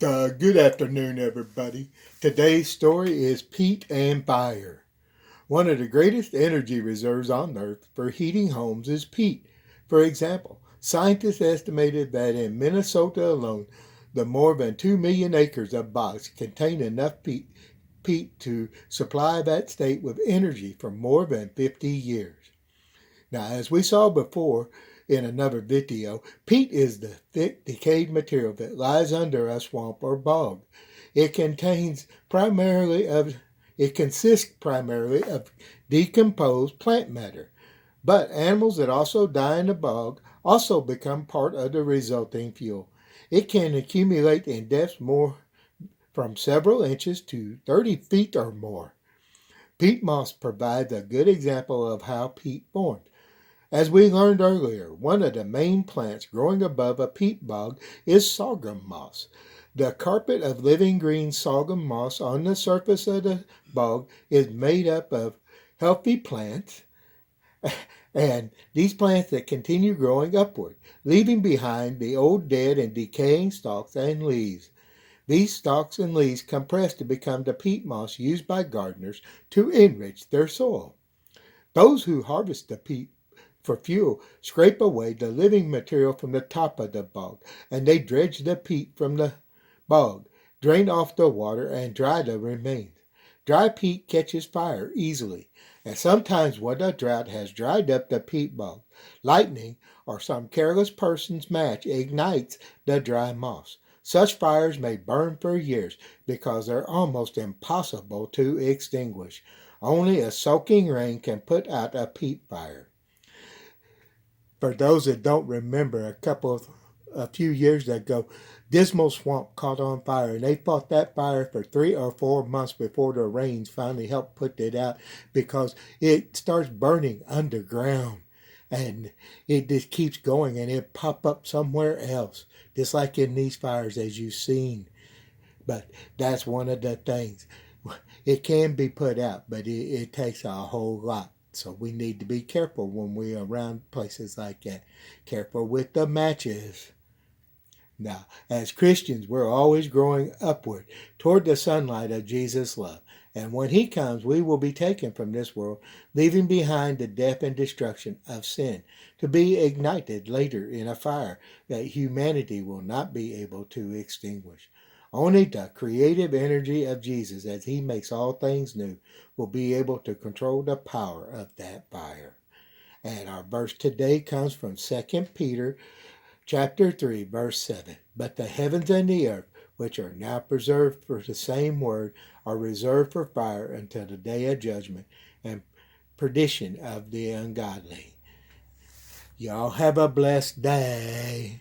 Good afternoon, everybody. Today's story is Peat and Fire. One of the greatest energy reserves on Earth for heating homes is peat. For example, scientists estimated that in Minnesota alone, the more than 2 million acres of bogs contain enough peat to supply that state with energy for more than 50 years. Now, as we saw before in another video, peat is the thick, decayed material that lies under a swamp or bog. It contains primarily of it consists primarily of decomposed plant matter, but animals that also die in the bog also become part of the resulting fuel. It can accumulate in depths more from several inches to 30 feet or more. Peat moss provides a good example of how peat forms. As we learned earlier, one of the main plants growing above a peat bog is sorghum moss. The carpet of living green sorghum moss on the surface of the bog is made up of healthy plants, and these plants that continue growing upward, leaving behind the old dead and decaying stalks and leaves. These stalks and leaves compress to become the peat moss used by gardeners to enrich their soil. Those who harvest the peat for fuel scrape away the living material from the top of the bog, and they dredge the peat from the bog, drain off the water, and dry the remains. Dry peat catches fire easily, and sometimes when a drought has dried up the peat bog, lightning or some careless person's match ignites the dry moss. Such fires may burn for years because they're almost impossible to extinguish. Only a soaking rain can put out a peat fire. For those that don't remember, a few years ago, Dismal Swamp caught on fire, and they fought that fire for 3 or 4 months before the rains finally helped put it out, because it starts burning underground, and it just keeps going, and it pop up somewhere else, just like in these fires as you've seen. But that's one of the things. It can be put out, but it takes a whole lot. So we need to be careful when we're around places like that. Careful with the matches. Now, as Christians, we're always growing upward toward the sunlight of Jesus' love. And when he comes, we will be taken from this world, leaving behind the death and destruction of sin, to be ignited later in a fire that humanity will not be able to extinguish. Only the creative energy of Jesus, as he makes all things new, will be able to control the power of that fire. And our verse today comes from 2 Peter chapter 3, verse 7. But the heavens and the earth, which are now preserved for the same word, are reserved for fire until the day of judgment and perdition of the ungodly. Y'all have a blessed day.